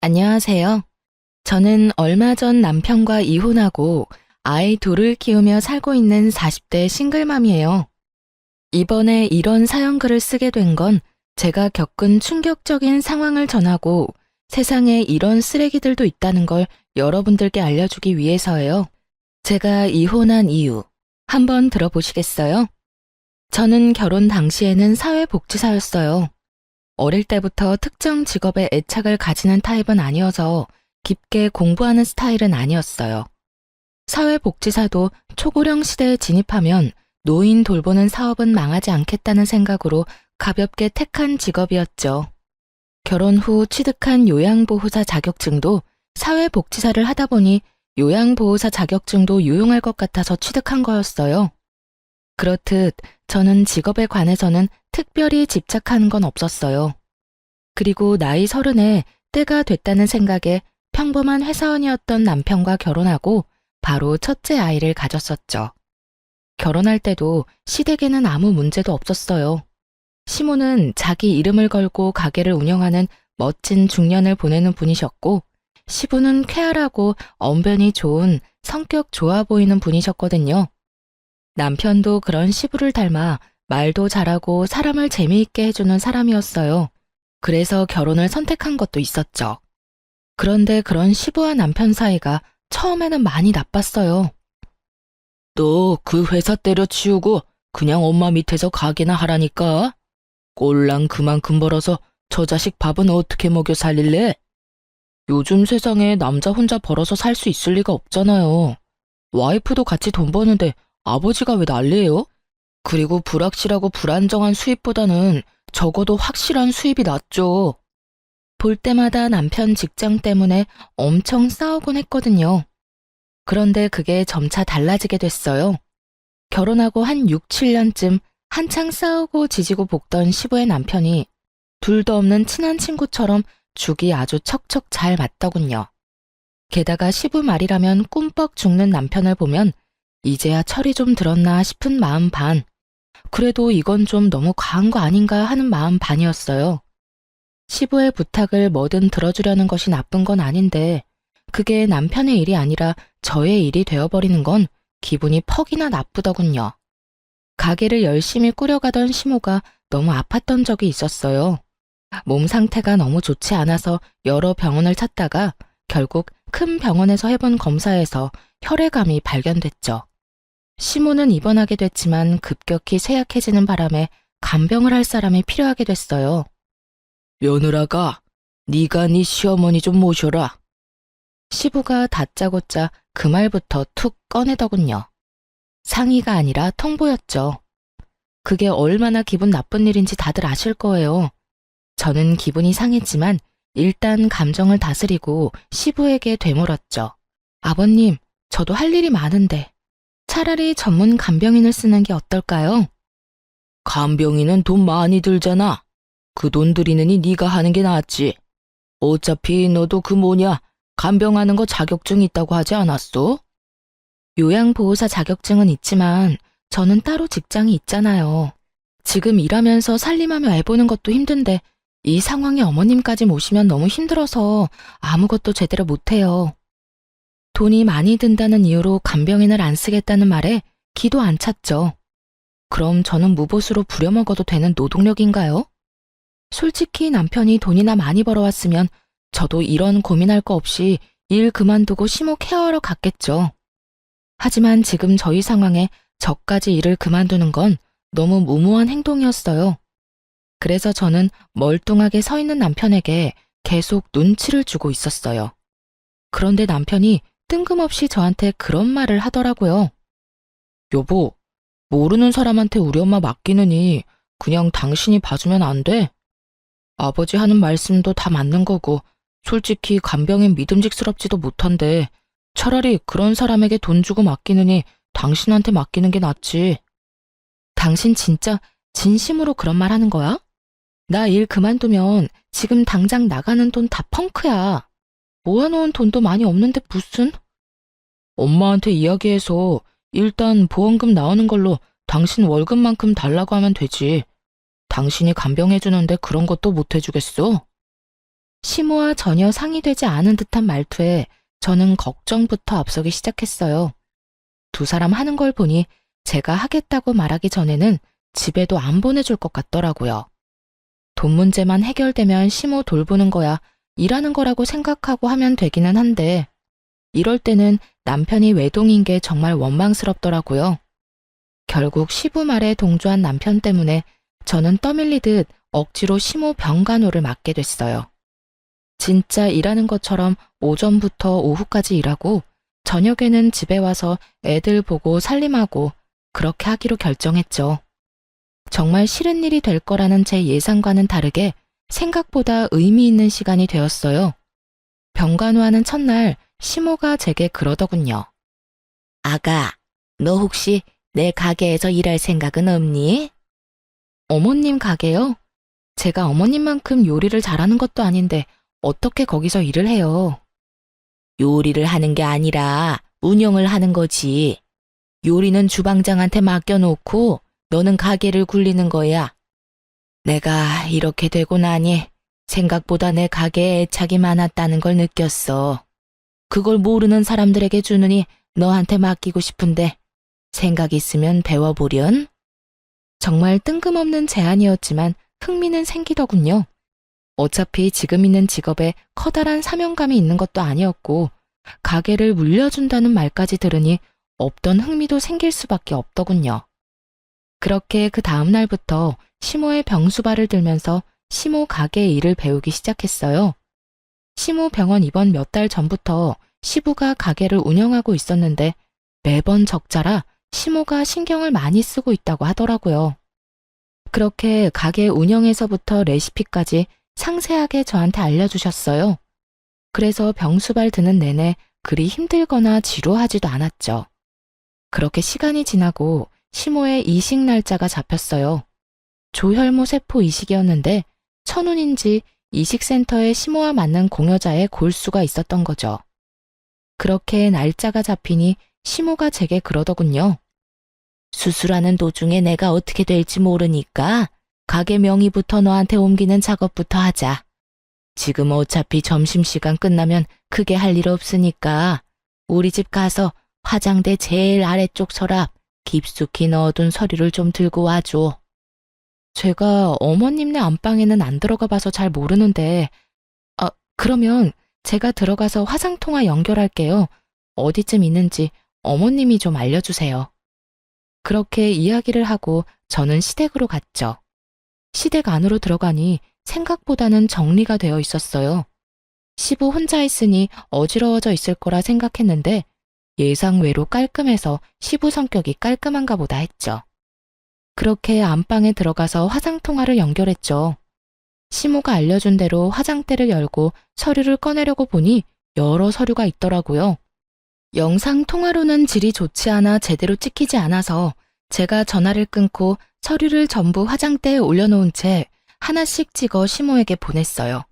안녕하세요. 저는 얼마 전 남편과 이혼하고 아이 둘을 키우며 살고 있는 40대 싱글맘이에요. 이번에 이런 사연글을 쓰게 된 건 제가 겪은 충격적인 상황을 전하고 세상에 이런 쓰레기들도 있다는 걸 여러분들께 알려주기 위해서예요. 제가 이혼한 이유 한번 들어보시겠어요? 저는 결혼 당시에는 사회복지사였어요. 어릴 때부터 특정 직업에 애착을 가지는 타입은 아니어서 깊게 공부하는 스타일은 아니었어요. 사회복지사도 초고령 시대에 진입하면 노인 돌보는 사업은 망하지 않겠다는 생각으로 가볍게 택한 직업이었죠. 결혼 후 취득한 요양보호사 자격증도 사회복지사를 하다 보니 요양보호사 자격증도 유용할 것 같아서 취득한 거였어요. 그렇듯 저는 직업에 관해서는 특별히 집착하는 건 없었어요. 그리고 나이 30에 때가 됐다는 생각에 평범한 회사원이었던 남편과 결혼하고 바로 첫째 아이를 가졌었죠. 결혼할 때도 시댁에는 아무 문제도 없었어요. 시모는 자기 이름을 걸고 가게를 운영하는 멋진 중년을 보내는 분이셨고, 시부는 쾌활하고 언변이 좋은 성격 좋아 보이는 분이셨거든요. 남편도 그런 시부를 닮아 말도 잘하고 사람을 재미있게 해주는 사람이었어요. 그래서 결혼을 선택한 것도 있었죠. 그런데 그런 시부와 남편 사이가 처음에는 많이 나빴어요. 너 그 회사 때려치우고 그냥 엄마 밑에서 가게나 하라니까. 꼴랑 그만큼 벌어서 저 자식 밥은 어떻게 먹여 살릴래? 요즘 세상에 남자 혼자 벌어서 살 수 있을 리가 없잖아요. 와이프도 같이 돈 버는데 아버지가 왜 난리예요? 그리고 불확실하고 불안정한 수입보다는 적어도 확실한 수입이 낫죠. 볼 때마다 남편 직장 때문에 엄청 싸우곤 했거든요. 그런데 그게 점차 달라지게 됐어요. 결혼하고 한 6, 7년쯤 한창 싸우고 지지고 볶던 시부의 남편이 둘도 없는 친한 친구처럼 죽이 아주 척척 잘 맞더군요. 게다가 시부 말이라면 꿈뻑 죽는 남편을 보면 이제야 철이 좀 들었나 싶은 마음 반, 그래도 이건 좀 너무 과한 거 아닌가 하는 마음 반이었어요. 시부의 부탁을 뭐든 들어주려는 것이 나쁜 건 아닌데 그게 남편의 일이 아니라 저의 일이 되어버리는 건 기분이 퍽이나 나쁘더군요. 가게를 열심히 꾸려가던 시모가 너무 아팠던 적이 있었어요. 몸 상태가 너무 좋지 않아서 여러 병원을 찾다가 결국 큰 병원에서 해본 검사에서 혈액암이 발견됐죠. 시모는 입원하게 됐지만 급격히 쇠약해지는 바람에 간병을 할 사람이 필요하게 됐어요. 며느라가, 네가 네 시어머니 좀 모셔라. 시부가 다짜고짜 그 말부터 툭 꺼내더군요. 상의가 아니라 통보였죠. 그게 얼마나 기분 나쁜 일인지 다들 아실 거예요. 저는 기분이 상했지만 일단 감정을 다스리고 시부에게 되물었죠. 아버님, 저도 할 일이 많은데 차라리 전문 간병인을 쓰는 게 어떨까요? 간병인은 돈 많이 들잖아. 그 돈 들이느니 네가 하는 게 낫지. 어차피 너도 그 뭐냐, 간병하는 거 자격증 있다고 하지 않았어? 요양보호사 자격증은 있지만 저는 따로 직장이 있잖아요. 지금 일하면서 살림하며 애 보는 것도 힘든데 이 상황에 어머님까지 모시면 너무 힘들어서 아무것도 제대로 못해요. 돈이 많이 든다는 이유로 간병인을 안 쓰겠다는 말에 기도 안 찼죠. 그럼 저는 무보수로 부려먹어도 되는 노동력인가요? 솔직히 남편이 돈이나 많이 벌어왔으면 저도 이런 고민할 거 없이 일 그만두고 시모 케어하러 갔겠죠. 하지만 지금 저희 상황에 저까지 일을 그만두는 건 너무 무모한 행동이었어요. 그래서 저는 멀뚱하게 서 있는 남편에게 계속 눈치를 주고 있었어요. 그런데 남편이 뜬금없이 저한테 그런 말을 하더라고요. 여보, 모르는 사람한테 우리 엄마 맡기느니 그냥 당신이 봐주면 안 돼? 아버지 하는 말씀도 다 맞는 거고 솔직히 간병인 믿음직스럽지도 못한데 차라리 그런 사람에게 돈 주고 맡기느니 당신한테 맡기는 게 낫지. 당신 진짜 진심으로 그런 말 하는 거야? 나 일 그만두면 지금 당장 나가는 돈 다 펑크야. 모아놓은 돈도 많이 없는데 무슨? 엄마한테 이야기해서 일단 보험금 나오는 걸로 당신 월급만큼 달라고 하면 되지. 당신이 간병해주는데 그런 것도 못 해주겠어? 시모와 전혀 상의되지 않은 듯한 말투에 저는 걱정부터 앞서기 시작했어요. 두 사람 하는 걸 보니 제가 하겠다고 말하기 전에는 집에도 안 보내줄 것 같더라고요. 돈 문제만 해결되면 시모 돌보는 거야 일하는 거라고 생각하고 하면 되기는 한데 이럴 때는 남편이 외동인 게 정말 원망스럽더라고요. 결국 시부 말에 동조한 남편 때문에 저는 떠밀리듯 억지로 시모 병간호를 맡게 됐어요. 진짜 일하는 것처럼 오전부터 오후까지 일하고 저녁에는 집에 와서 애들 보고 살림하고 그렇게 하기로 결정했죠. 정말 싫은 일이 될 거라는 제 예상과는 다르게 생각보다 의미 있는 시간이 되었어요. 병간호하는 첫날 시모가 제게 그러더군요. 아가, 너 혹시 내 가게에서 일할 생각은 없니? 어머님 가게요? 제가 어머님만큼 요리를 잘하는 것도 아닌데 어떻게 거기서 일을 해요? 요리를 하는 게 아니라 운영을 하는 거지. 요리는 주방장한테 맡겨놓고 너는 가게를 굴리는 거야. 내가 이렇게 되고 나니 생각보다 내 가게에 애착이 많았다는 걸 느꼈어. 그걸 모르는 사람들에게 주느니 너한테 맡기고 싶은데 생각 있으면 배워보련? 정말 뜬금없는 제안이었지만 흥미는 생기더군요. 어차피 지금 있는 직업에 커다란 사명감이 있는 것도 아니었고 가게를 물려준다는 말까지 들으니 없던 흥미도 생길 수밖에 없더군요. 그렇게 그 다음 날부터 시모의 병수발을 들면서 시모 가게 일을 배우기 시작했어요. 시모 병원 입원 몇 달 전부터 시부가 가게를 운영하고 있었는데 매번 적자라 시모가 신경을 많이 쓰고 있다고 하더라고요. 그렇게 가게 운영에서부터 레시피까지 상세하게 저한테 알려주셨어요. 그래서 병수발 드는 내내 그리 힘들거나 지루하지도 않았죠. 그렇게 시간이 지나고 시모의 이식 날짜가 잡혔어요. 조혈모 세포 이식이었는데 천운인지 이식센터에 시모와 맞는 공여자의 골수가 있었던 거죠. 그렇게 날짜가 잡히니 시모가 제게 그러더군요. 수술하는 도중에 내가 어떻게 될지 모르니까 가게 명의부터 너한테 옮기는 작업부터 하자. 지금 어차피 점심시간 끝나면 크게 할 일 없으니까 우리 집 가서 화장대 제일 아래쪽 서랍 깊숙이 넣어둔 서류를 좀 들고 와줘. 제가 어머님네 안방에는 안 들어가 봐서 잘 모르는데 그러면 제가 들어가서 화상통화 연결할게요. 어디쯤 있는지 어머님이 좀 알려주세요. 그렇게 이야기를 하고 저는 시댁으로 갔죠. 시댁 안으로 들어가니 생각보다는 정리가 되어 있었어요. 시부 혼자 있으니 어지러워져 있을 거라 생각했는데 예상외로 깔끔해서 시부 성격이 깔끔한가 보다 했죠. 그렇게 안방에 들어가서 화상통화를 연결했죠. 시모가 알려준 대로 화장대를 열고 서류를 꺼내려고 보니 여러 서류가 있더라고요. 영상통화로는 질이 좋지 않아 제대로 찍히지 않아서 제가 전화를 끊고 서류를 전부 화장대에 올려놓은 채 하나씩 찍어 시모에게 보냈어요.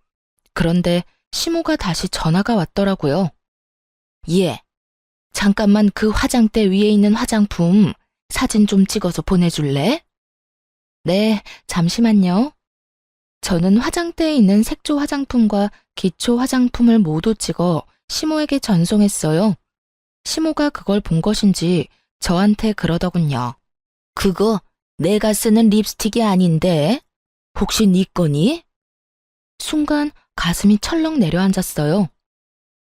그런데 시모가 다시 전화가 왔더라고요. 예, 잠깐만 그 화장대 위에 있는 화장품 사진 좀 찍어서 보내줄래? 네, 잠시만요. 저는 화장대에 있는 색조 화장품과 기초 화장품을 모두 찍어 시모에게 전송했어요. 시모가 그걸 본 것인지 저한테 그러더군요. 그거 내가 쓰는 립스틱이 아닌데 혹시 네 거니? 순간 가슴이 철렁 내려앉았어요.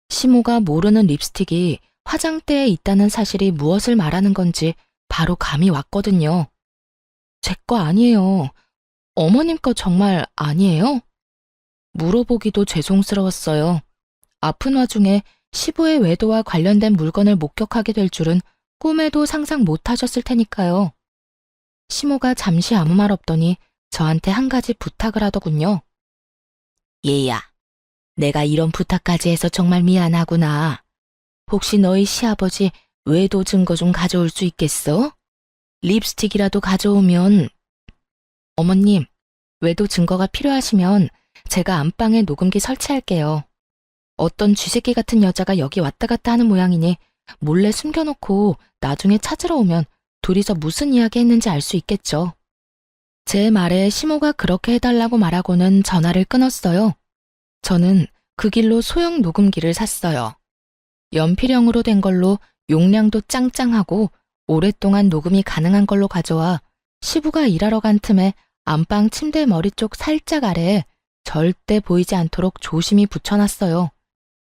시모가 모르는 립스틱이 화장대에 있다는 사실이 무엇을 말하는 건지 바로 감이 왔거든요. 제 거 아니에요. 어머님 거 정말 아니에요? 물어보기도 죄송스러웠어요. 아픈 와중에 시부의 외도와 관련된 물건을 목격하게 될 줄은 꿈에도 상상 못 하셨을 테니까요. 시모가 잠시 아무 말 없더니 저한테 한 가지 부탁을 하더군요. 얘야, 내가 이런 부탁까지 해서 정말 미안하구나. 혹시 너희 시아버지 외도 증거 좀 가져올 수 있겠어? 립스틱이라도 가져오면. 어머님, 외도 증거가 필요하시면 제가 안방에 녹음기 설치할게요. 어떤 쥐새끼 같은 여자가 여기 왔다 갔다 하는 모양이니 몰래 숨겨놓고 나중에 찾으러 오면 둘이서 무슨 이야기 했는지 알 수 있겠죠. 제 말에 시모가 그렇게 해달라고 말하고는 전화를 끊었어요. 저는 그 길로 소형 녹음기를 샀어요. 연필형으로 된 걸로 용량도 짱짱하고 오랫동안 녹음이 가능한 걸로 가져와 시부가 일하러 간 틈에 안방 침대 머리 쪽 살짝 아래에 절대 보이지 않도록 조심히 붙여놨어요.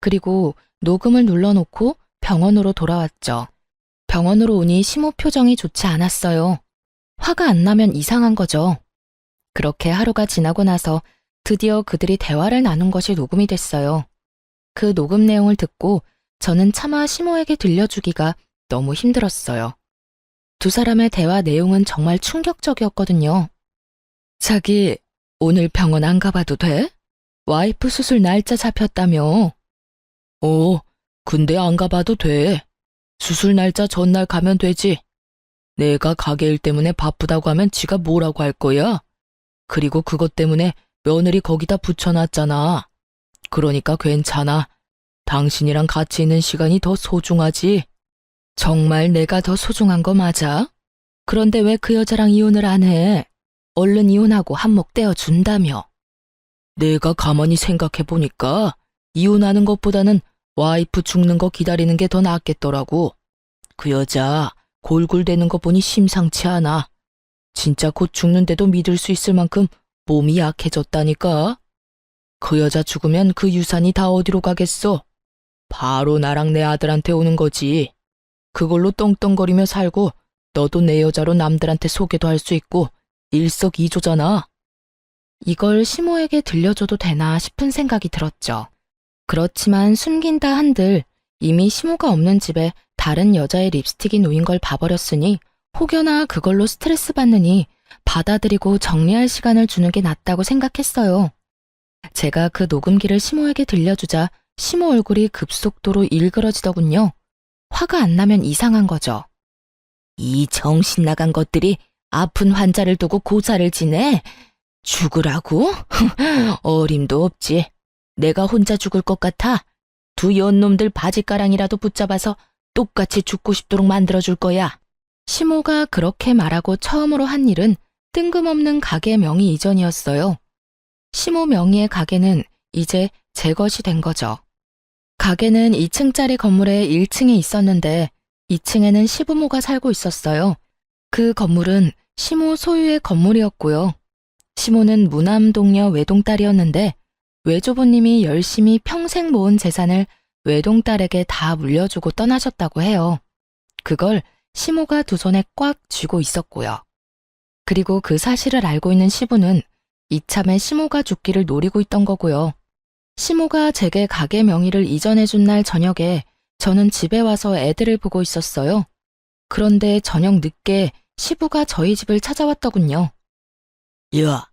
그리고 녹음을 눌러놓고 병원으로 돌아왔죠. 병원으로 오니 시모 표정이 좋지 않았어요. 화가 안 나면 이상한 거죠. 그렇게 하루가 지나고 나서 드디어 그들이 대화를 나눈 것이 녹음이 됐어요. 그 녹음 내용을 듣고 저는 차마 시모에게 들려주기가 너무 힘들었어요. 두 사람의 대화 내용은 정말 충격적이었거든요. 자기, 오늘 병원 안 가봐도 돼? 와이프 수술 날짜 잡혔다며. 근데 안 가봐도 돼. 수술 날짜 전날 가면 되지. 내가 가게 일 때문에 바쁘다고 하면 지가 뭐라고 할 거야? 그리고 그것 때문에 며느리 거기다 붙여놨잖아. 그러니까 괜찮아. 당신이랑 같이 있는 시간이 더 소중하지. 정말 내가 더 소중한 거 맞아? 그런데 왜 그 여자랑 이혼을 안 해? 얼른 이혼하고 한몫 떼어준다며. 내가 가만히 생각해보니까 이혼하는 것보다는 와이프 죽는 거 기다리는 게 더 낫겠더라고. 그 여자 골골대는 거 보니 심상치 않아. 진짜 곧 죽는데도 믿을 수 있을 만큼 몸이 약해졌다니까. 그 여자 죽으면 그 유산이 다 어디로 가겠어? 바로 나랑 내 아들한테 오는 거지. 그걸로 떵떵거리며 살고 너도 내 여자로 남들한테 소개도 할 수 있고 일석이조잖아. 이걸 시모에게 들려줘도 되나 싶은 생각이 들었죠. 그렇지만 숨긴다 한들 이미 시모가 없는 집에 다른 여자의 립스틱이 놓인 걸 봐버렸으니 혹여나 그걸로 스트레스 받느니 받아들이고 정리할 시간을 주는 게 낫다고 생각했어요. 제가 그 녹음기를 시모에게 들려주자 시모 얼굴이 급속도로 일그러지더군요. 화가 안 나면 이상한 거죠. 이 정신 나간 것들이 아픈 환자를 두고 고사를 지내? 죽으라고? 어림도 없지. 내가 혼자 죽을 것 같아? 두 연놈들 바지가랑이라도 붙잡아서 똑같이 죽고 싶도록 만들어줄 거야. 시모가 그렇게 말하고 처음으로 한 일은 뜬금없는 가게 명의 이전이었어요. 시모 명의의 가게는 이제 제 것이 된 거죠. 가게는 2층짜리 건물의 1층에 있었는데 2층에는 시부모가 살고 있었어요. 그 건물은 시모 소유의 건물이었고요. 시모는 무남동녀 외동딸이었는데 외조부님이 열심히 평생 모은 재산을 외동딸에게 다 물려주고 떠나셨다고 해요. 그걸 시모가 두 손에 꽉 쥐고 있었고요. 그리고 그 사실을 알고 있는 시부는 이참에 시모가 죽기를 노리고 있던 거고요. 시모가 제게 가게 명의를 이전해준 날 저녁에 저는 집에 와서 애들을 보고 있었어요. 그런데 저녁 늦게 시부가 저희 집을 찾아왔더군요. 야,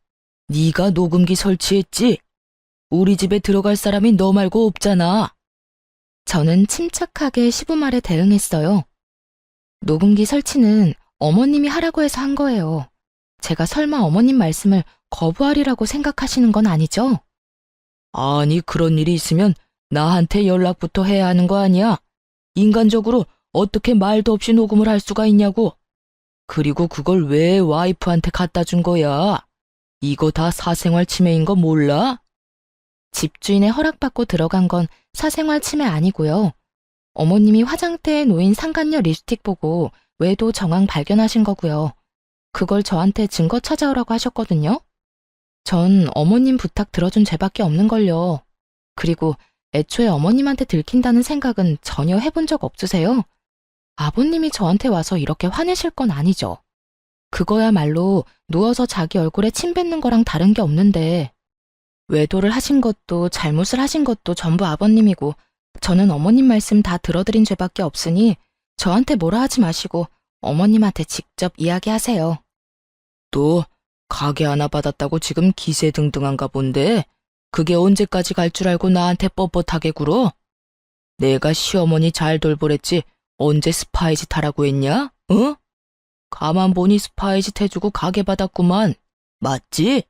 네가 녹음기 설치했지? 우리 집에 들어갈 사람이 너 말고 없잖아. 저는 침착하게 시부 말에 대응했어요. 녹음기 설치는 어머님이 하라고 해서 한 거예요. 제가 설마 어머님 말씀을 거부하리라고 생각하시는 건 아니죠? 아니, 그런 일이 있으면 나한테 연락부터 해야 하는 거 아니야? 인간적으로 어떻게 말도 없이 녹음을 할 수가 있냐고. 그리고 그걸 왜 와이프한테 갖다 준 거야? 이거 다 사생활 침해인 거 몰라? 집주인의 허락받고 들어간 건 사생활 침해 아니고요. 어머님이 화장대에 놓인 상간녀 립스틱 보고 외도 정황 발견하신 거고요. 그걸 저한테 증거 찾아오라고 하셨거든요. 전 어머님 부탁 들어준 죄밖에 없는걸요. 그리고 애초에 어머님한테 들킨다는 생각은 전혀 해본 적 없으세요? 아버님이 저한테 와서 이렇게 화내실 건 아니죠. 그거야말로 누워서 자기 얼굴에 침 뱉는 거랑 다른 게 없는데 외도를 하신 것도 잘못을 하신 것도 전부 아버님이고 저는 어머님 말씀 다 들어드린 죄밖에 없으니 저한테 뭐라 하지 마시고 어머님한테 직접 이야기하세요. 또 가게 하나 받았다고 지금 기세등등한가 본데 그게 언제까지 갈 줄 알고 나한테 뻣뻣하게 굴어? 내가 시어머니 잘 돌보랬지 언제 스파이 짓 하라고 했냐? 어? 가만 보니 스파이 짓 해주고 가게 받았구만. 맞지?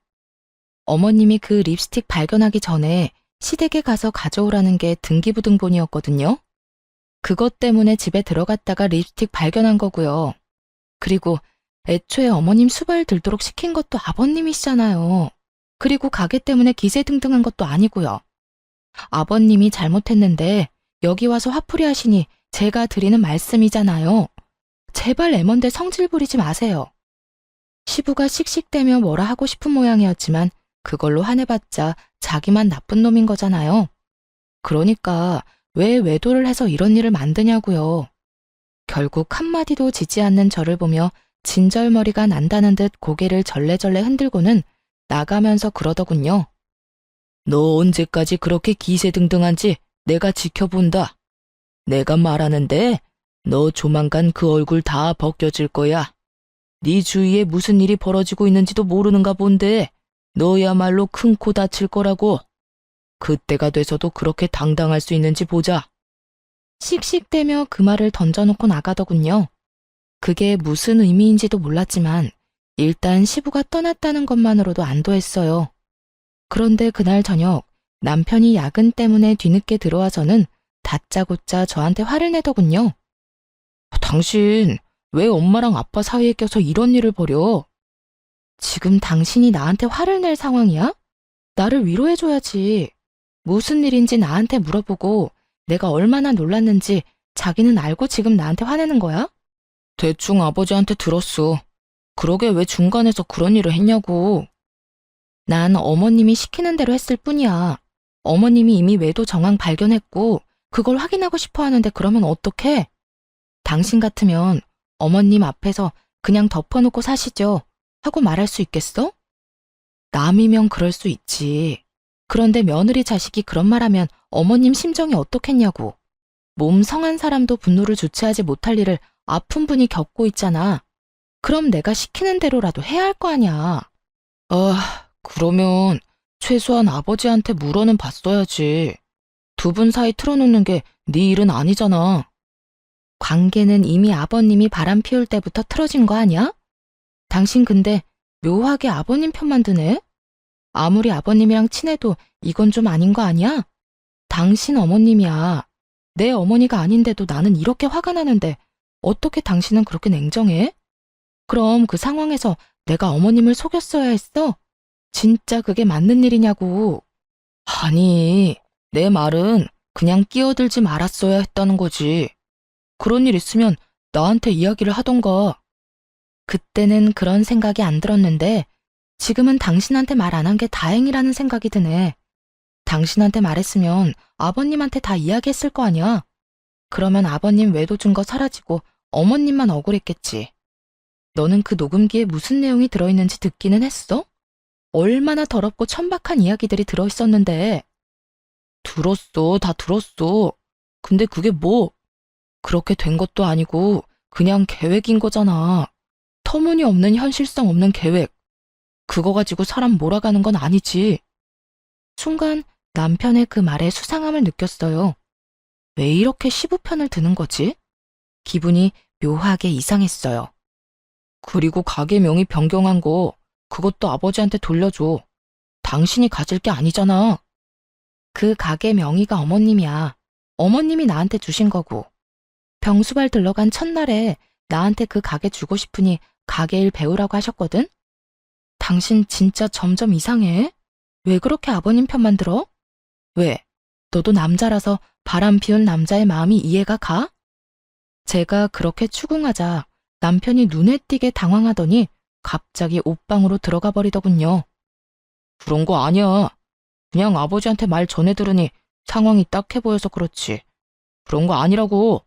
어머님이 그 립스틱 발견하기 전에 시댁에 가서 가져오라는 게 등기부등본이었거든요. 그것 때문에 집에 들어갔다가 립스틱 발견한 거고요. 그리고 애초에 어머님 수발 들도록 시킨 것도 아버님이시잖아요. 그리고 가게 때문에 기세등등한 것도 아니고요. 아버님이 잘못했는데 여기 와서 화풀이 하시니 제가 드리는 말씀이잖아요. 제발 애먼데 성질 부리지 마세요. 시부가 씩씩대며 뭐라 하고 싶은 모양이었지만 그걸로 화내봤자 자기만 나쁜 놈인 거잖아요. 그러니까 왜 외도를 해서 이런 일을 만드냐고요. 결국 한마디도 짓지 않는 저를 보며 진절머리가 난다는 듯 고개를 절레절레 흔들고는 나가면서 그러더군요. 너 언제까지 그렇게 기세등등한지 내가 지켜본다. 내가 말하는데 너 조만간 그 얼굴 다 벗겨질 거야. 네 주위에 무슨 일이 벌어지고 있는지도 모르는가 본데 너야말로 큰 코 다칠 거라고. 그때가 돼서도 그렇게 당당할 수 있는지 보자. 씩씩대며 그 말을 던져놓고 나가더군요. 그게 무슨 의미인지도 몰랐지만 일단 시부가 떠났다는 것만으로도 안도했어요. 그런데 그날 저녁 남편이 야근 때문에 뒤늦게 들어와서는 다짜고짜 저한테 화를 내더군요. 당신 왜 엄마랑 아빠 사이에 껴서 이런 일을 벌여? 지금 당신이 나한테 화를 낼 상황이야? 나를 위로해줘야지. 무슨 일인지 나한테 물어보고 내가 얼마나 놀랐는지 자기는 알고 지금 나한테 화내는 거야? 대충 아버지한테 들었어. 그러게 왜 중간에서 그런 일을 했냐고. 난 어머님이 시키는 대로 했을 뿐이야. 어머님이 이미 외도 정황 발견했고 그걸 확인하고 싶어 하는데 그러면 어떡해? 당신 같으면 어머님 앞에서 그냥 덮어놓고 사시죠 하고 말할 수 있겠어? 남이면 그럴 수 있지. 그런데 며느리 자식이 그런 말하면 어머님 심정이 어떻겠냐고. 몸 성한 사람도 분노를 주체하지 못할 일을 아픈 분이 겪고 있잖아. 그럼 내가 시키는 대로라도 해야 할 거 아니야. 그러면 최소한 아버지한테 물어는 봤어야지. 두 분 사이 틀어놓는 게 네 일은 아니잖아. 관계는 이미 아버님이 바람 피울 때부터 틀어진 거 아니야? 당신 근데 묘하게 아버님 편만 드네? 아무리 아버님이랑 친해도 이건 좀 아닌 거 아니야? 당신 어머님이야. 내 어머니가 아닌데도 나는 이렇게 화가 나는데 어떻게 당신은 그렇게 냉정해? 그럼 그 상황에서 내가 어머님을 속였어야 했어? 진짜 그게 맞는 일이냐고. 아니, 내 말은 그냥 끼어들지 말았어야 했다는 거지. 그런 일 있으면 나한테 이야기를 하던가. 그때는 그런 생각이 안 들었는데 지금은 당신한테 말 안 한 게 다행이라는 생각이 드네. 당신한테 말했으면 아버님한테 다 이야기했을 거 아니야. 그러면 아버님 외도 증거 사라지고 어머님만 억울했겠지. 너는 그 녹음기에 무슨 내용이 들어있는지 듣기는 했어? 얼마나 더럽고 천박한 이야기들이 들어있었는데. 들었어, 다 들었어. 근데 그게 뭐? 그렇게 된 것도 아니고 그냥 계획인 거잖아. 터무니없는 현실성 없는 계획. 그거 가지고 사람 몰아가는 건 아니지. 순간 남편의 그 말에 수상함을 느꼈어요. 왜 이렇게 시부 편을 드는 거지? 기분이 묘하게 이상했어요. 그리고 가게 명의 변경한 거 그것도 아버지한테 돌려줘. 당신이 가질 게 아니잖아. 그 가게 명의가 어머님이야. 어머님이 나한테 주신 거고. 병수발 들러간 첫날에 나한테 그 가게 주고 싶으니 가게 일 배우라고 하셨거든? 당신 진짜 점점 이상해. 왜 그렇게 아버님 편만 들어? 왜? 너도 남자라서 바람 피운 남자의 마음이 이해가 가? 제가 그렇게 추궁하자 남편이 눈에 띄게 당황하더니 갑자기 옷방으로 들어가 버리더군요. 그런 거 아니야. 그냥 아버지한테 말 전해 들으니 상황이 딱해 보여서 그렇지. 그런 거 아니라고.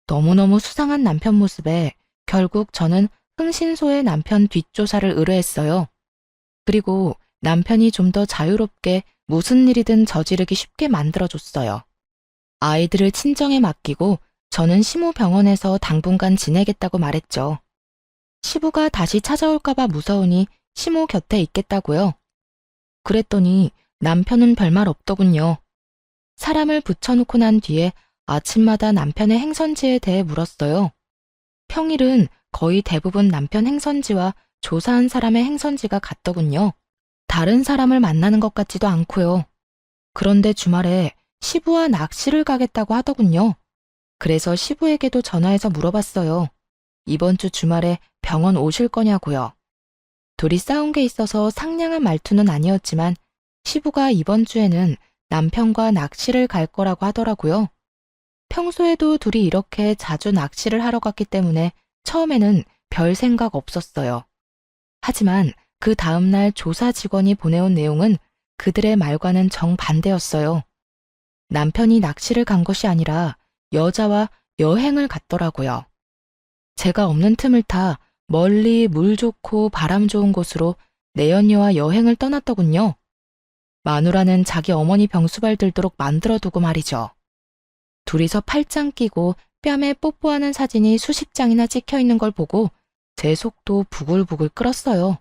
너무너무 수상한 남편 모습에 결국 저는 흥신소에 남편 뒷조사를 의뢰했어요. 그리고 남편이 좀 더 자유롭게 무슨 일이든 저지르기 쉽게 만들어줬어요. 아이들을 친정에 맡기고 저는 시모 병원에서 당분간 지내겠다고 말했죠. 시부가 다시 찾아올까봐 무서우니 시모 곁에 있겠다고요. 그랬더니 남편은 별말 없더군요. 사람을 붙여놓고 난 뒤에 아침마다 남편의 행선지에 대해 물었어요. 평일은 거의 대부분 남편 행선지와 조사한 사람의 행선지가 같더군요. 다른 사람을 만나는 것 같지도 않고요. 그런데 주말에 시부와 낚시를 가겠다고 하더군요. 그래서 시부에게도 전화해서 물어봤어요. 이번 주 주말에 병원 오실 거냐고요. 둘이 싸운 게 있어서 상냥한 말투는 아니었지만 시부가 이번 주에는 남편과 낚시를 갈 거라고 하더라고요. 평소에도 둘이 이렇게 자주 낚시를 하러 갔기 때문에 처음에는 별 생각 없었어요. 하지만 그 다음날 조사 직원이 보내온 내용은 그들의 말과는 정반대였어요. 남편이 낚시를 간 것이 아니라 여자와 여행을 갔더라고요. 제가 없는 틈을 타 멀리 물 좋고 바람 좋은 곳으로 내연녀와 여행을 떠났더군요. 마누라는 자기 어머니 병수발 들도록 만들어두고 말이죠. 둘이서 팔짱 끼고 뺨에 뽀뽀하는 사진이 수십 장이나 찍혀 있는 걸 보고 제 속도 부글부글 끓었어요.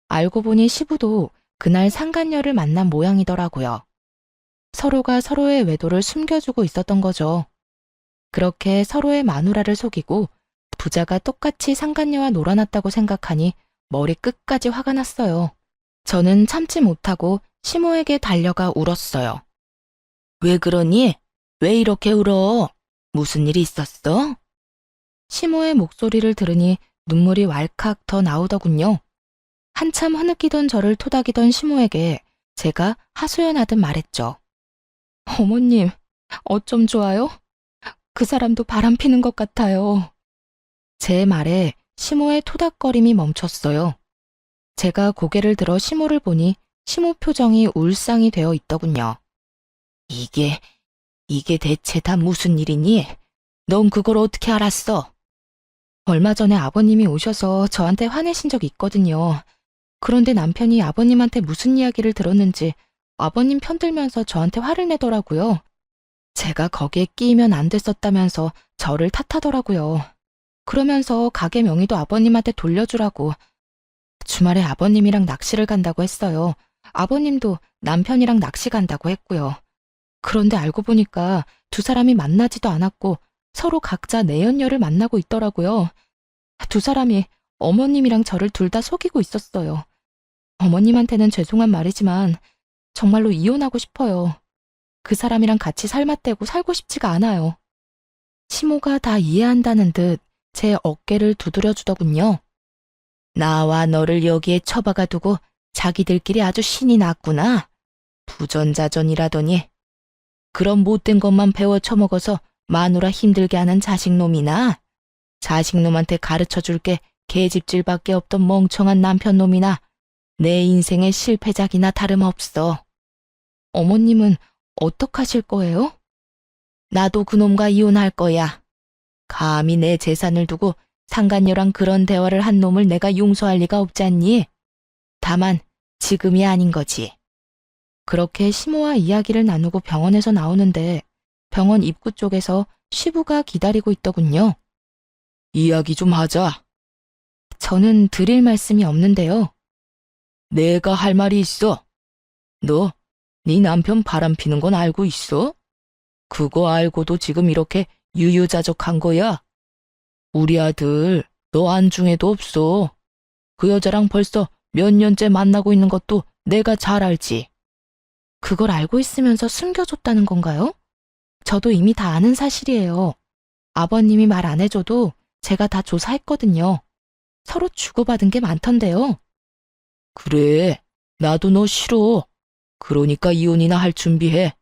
알고 보니 시부도 그날 상간녀를 만난 모양이더라고요. 서로가 서로의 외도를 숨겨주고 있었던 거죠. 그렇게 서로의 마누라를 속이고 부자가 똑같이 상간녀와 놀아났다고 생각하니 머리 끝까지 화가 났어요. 저는 참지 못하고 시모에게 달려가 울었어요. 왜 그러니? 왜 이렇게 울어? 무슨 일이 있었어? 시모의 목소리를 들으니 눈물이 왈칵 더 나오더군요. 한참 흐느끼던 저를 토닥이던 시모에게 제가 하소연하듯 말했죠. 어머님, 어쩜 좋아요? 그 사람도 바람 피는 것 같아요. 제 말에 시모의 토닥거림이 멈췄어요. 제가 고개를 들어 시모를 보니 시모 표정이 울상이 되어 있더군요. 이게 대체 다 무슨 일이니? 넌 그걸 어떻게 알았어? 얼마 전에 아버님이 오셔서 저한테 화내신 적이 있거든요. 그런데 남편이 아버님한테 무슨 이야기를 들었는지 아버님 편들면서 저한테 화를 내더라고요. 제가 거기에 끼이면 안 됐었다면서 저를 탓하더라고요. 그러면서 가게 명의도 아버님한테 돌려주라고. 주말에 아버님이랑 낚시를 간다고 했어요. 아버님도 남편이랑 낚시 간다고 했고요. 그런데 알고 보니까 두 사람이 만나지도 않았고 서로 각자 내연녀를 만나고 있더라고요. 두 사람이 어머님이랑 저를 둘 다 속이고 있었어요. 어머님한테는 죄송한 말이지만 정말로 이혼하고 싶어요. 그 사람이랑 같이 살맛대고 살고 싶지가 않아요. 시모가 다 이해한다는 듯 제 어깨를 두드려 주더군요. 나와 너를 여기에 처박아 두고 자기들끼리 아주 신이 났구나. 부전자전이라더니. 그런 못된 것만 배워 처먹어서 마누라 힘들게 하는 자식놈이나 자식놈한테 가르쳐줄 게 계집질밖에 없던 멍청한 남편놈이나 내 인생의 실패작이나 다름없어. 어머님은 어떡하실 거예요? 나도 그놈과 이혼할 거야. 감히 내 재산을 두고 상간녀랑 그런 대화를 한 놈을 내가 용서할 리가 없지 않니? 다만 지금이 아닌 거지. 그렇게 시모와 이야기를 나누고 병원에서 나오는데 병원 입구 쪽에서 시부가 기다리고 있더군요. 이야기 좀 하자. 저는 드릴 말씀이 없는데요. 내가 할 말이 있어. 너, 네 남편 바람 피는 건 알고 있어? 그거 알고도 지금 이렇게 유유자적한 거야? 우리 아들, 너 안중에도 없어. 그 여자랑 벌써 몇 년째 만나고 있는 것도 내가 잘 알지. 그걸 알고 있으면서 숨겨줬다는 건가요? 저도 이미 다 아는 사실이에요. 아버님이 말 안 해줘도 제가 다 조사했거든요. 서로 주고받은 게 많던데요. 그래, 나도 너 싫어. 그러니까 이혼이나 할 준비해.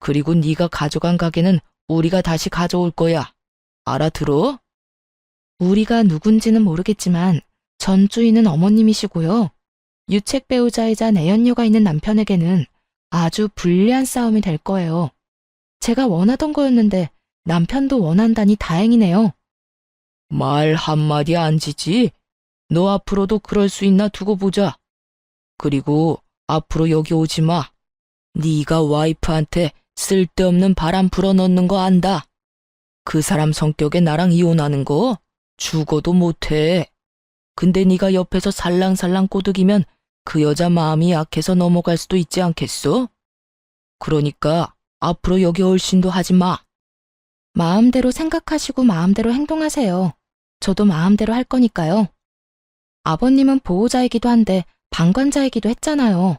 그리고 네가 가져간 가게는 우리가 다시 가져올 거야. 알아들어? 우리가 누군지는 모르겠지만 전 주인은 어머님이시고요. 유책 배우자이자 내연녀가 있는 남편에게는 아주 불리한 싸움이 될 거예요. 제가 원하던 거였는데 남편도 원한다니 다행이네요. 말 한마디 안 지지? 너 앞으로도 그럴 수 있나 두고 보자. 그리고 앞으로 여기 오지 마. 네가 와이프한테 쓸데없는 바람 불어넣는 거 안다. 그 사람 성격에 나랑 이혼하는 거 죽어도 못해. 근데 네가 옆에서 살랑살랑 꼬드기면 그 여자 마음이 약해서 넘어갈 수도 있지 않겠어? 그러니까 앞으로 여기 얼씬도 하지 마. 마음대로 생각하시고 마음대로 행동하세요. 저도 마음대로 할 거니까요. 아버님은 보호자이기도 한데 방관자이기도 했잖아요.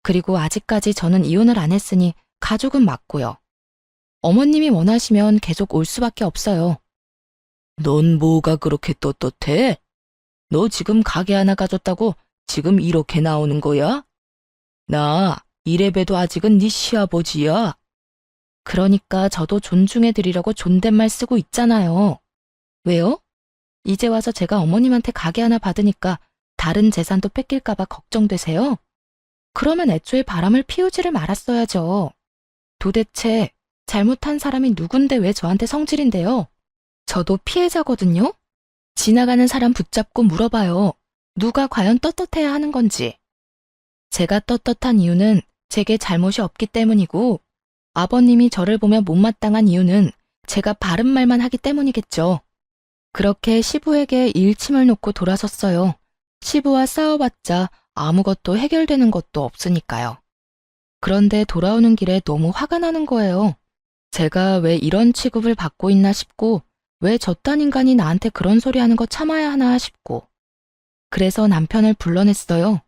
그리고 아직까지 저는 이혼을 안 했으니 가족은 맞고요. 어머님이 원하시면 계속 올 수밖에 없어요. 넌 뭐가 그렇게 떳떳해? 너 지금 가게 하나 가졌다고 지금 이렇게 나오는 거야? 나 이래봬도 아직은 네 시아버지야. 그러니까 저도 존중해드리려고 존댓말 쓰고 있잖아요. 왜요? 이제 와서 제가 어머님한테 가게 하나 받으니까 다른 재산도 뺏길까봐 걱정되세요? 그러면 애초에 바람을 피우지를 말았어야죠. 도대체 잘못한 사람이 누군데 왜 저한테 성질인데요? 저도 피해자거든요? 지나가는 사람 붙잡고 물어봐요. 누가 과연 떳떳해야 하는 건지. 제가 떳떳한 이유는 제게 잘못이 없기 때문이고, 아버님이 저를 보며 못마땅한 이유는 제가 바른 말만 하기 때문이겠죠. 그렇게 시부에게 일침을 놓고 돌아섰어요. 시부와 싸워봤자 아무것도 해결되는 것도 없으니까요. 그런데 돌아오는 길에 너무 화가 나는 거예요. 제가 왜 이런 취급을 받고 있나 싶고, 왜 저딴 인간이 나한테 그런 소리 하는 거 참아야 하나 싶고. 그래서 남편을 불러냈어요.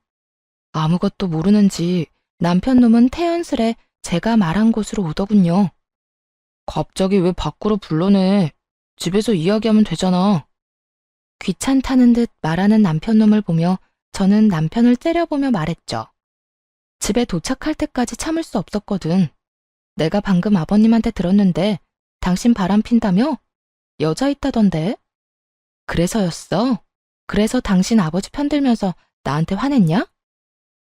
아무것도 모르는지 남편 놈은 태연스레 제가 말한 곳으로 오더군요. 갑자기 왜 밖으로 불러내? 집에서 이야기하면 되잖아. 귀찮다는 듯 말하는 남편 놈을 보며 저는 남편을 째려보며 말했죠. 집에 도착할 때까지 참을 수 없었거든. 내가 방금 아버님한테 들었는데 당신 바람 핀다며? 여자 있다던데? 그래서였어? 그래서 당신 아버지 편들면서 나한테 화냈냐?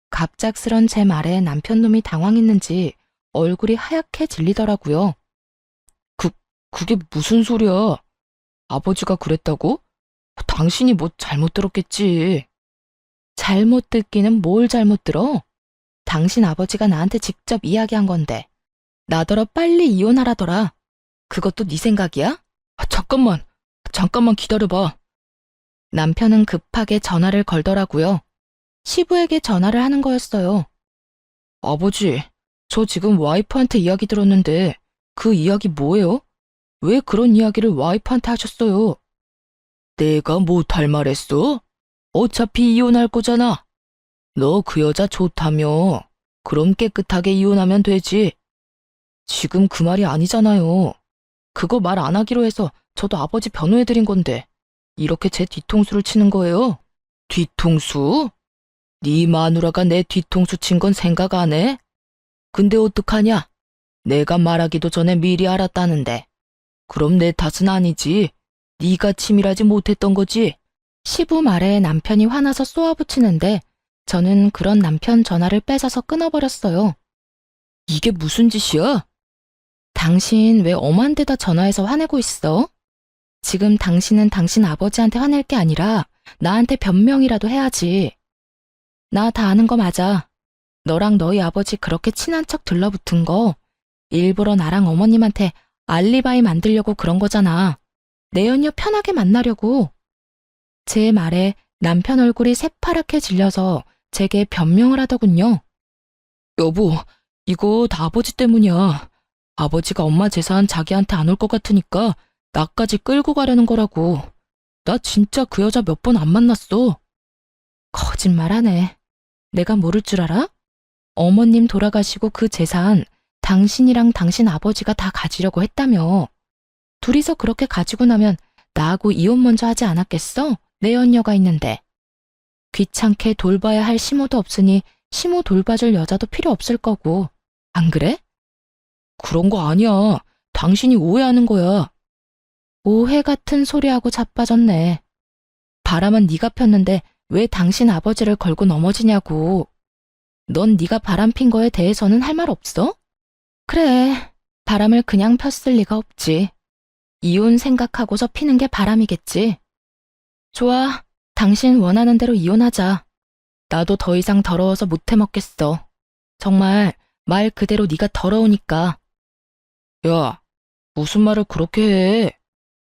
갑작스런 제 말에 남편 놈이 당황했는지 얼굴이 하얗게 질리더라고요. 그게 무슨 소리야? 아버지가 그랬다고? 당신이 뭐 잘못 들었겠지. 잘못 듣기는 뭘 잘못 들어? 당신 아버지가 나한테 직접 이야기한 건데. 나더러 빨리 이혼하라더라. 그것도 네 생각이야? 잠깐만 기다려봐. 남편은 급하게 전화를 걸더라고요. 시부에게 전화를 하는 거였어요. 아버지, 저 지금 와이프한테 이야기 들었는데 그 이야기 뭐예요? 왜 그런 이야기를 와이프한테 하셨어요? 내가 못할 말했어? 어차피 이혼할 거잖아. 너 그 여자 좋다며. 그럼 깨끗하게 이혼하면 되지. 지금 그 말이 아니잖아요. 그거 말 안 하기로 해서 저도 아버지 변호해드린 건데 이렇게 제 뒤통수를 치는 거예요? 뒤통수? 네 마누라가 내 뒤통수 친 건 생각 안 해? 근데 어떡하냐? 내가 말하기도 전에 미리 알았다는데. 그럼 내 탓은 아니지. 네가 치밀하지 못했던 거지. 시부 말에 남편이 화나서 쏘아붙이는데 저는 그런 남편 전화를 뺏어서 끊어버렸어요. 이게 무슨 짓이야? 당신 왜 엄한 데다 전화해서 화내고 있어? 지금 당신은 당신 아버지한테 화낼 게 아니라 나한테 변명이라도 해야지. 나 다 아는 거 맞아. 너랑 너희 아버지 그렇게 친한 척 들러붙은 거 일부러 나랑 어머님한테 알리바이 만들려고 그런 거잖아. 내 연녀 편하게 만나려고. 제 말에 남편 얼굴이 새파랗게 질려서 제게 변명을 하더군요. 여보, 이거 다 아버지 때문이야. 아버지가 엄마 재산 자기한테 안 올 것 같으니까 나까지 끌고 가려는 거라고. 나 진짜 그 여자 몇 번 안 만났어. 거짓말하네. 내가 모를 줄 알아? 어머님 돌아가시고 그 재산 당신이랑 당신 아버지가 다 가지려고 했다며. 둘이서 그렇게 가지고 나면 나하고 이혼 먼저 하지 않았겠어? 내 연녀가 있는데. 귀찮게 돌봐야 할 시모도 없으니 시모 돌봐줄 여자도 필요 없을 거고. 안 그래? 그런 거 아니야. 당신이 오해하는 거야. 오해 같은 소리하고 자빠졌네. 바람은 네가 폈는데 왜 당신 아버지를 걸고 넘어지냐고. 넌 네가 바람 핀 거에 대해서는 할 말 없어? 그래, 바람을 그냥 폈을 리가 없지. 이혼 생각하고서 피는 게 바람이겠지. 좋아, 당신 원하는 대로 이혼하자. 나도 더 이상 더러워서 못 해먹겠어. 정말 말 그대로 네가 더러우니까. 야, 무슨 말을 그렇게 해?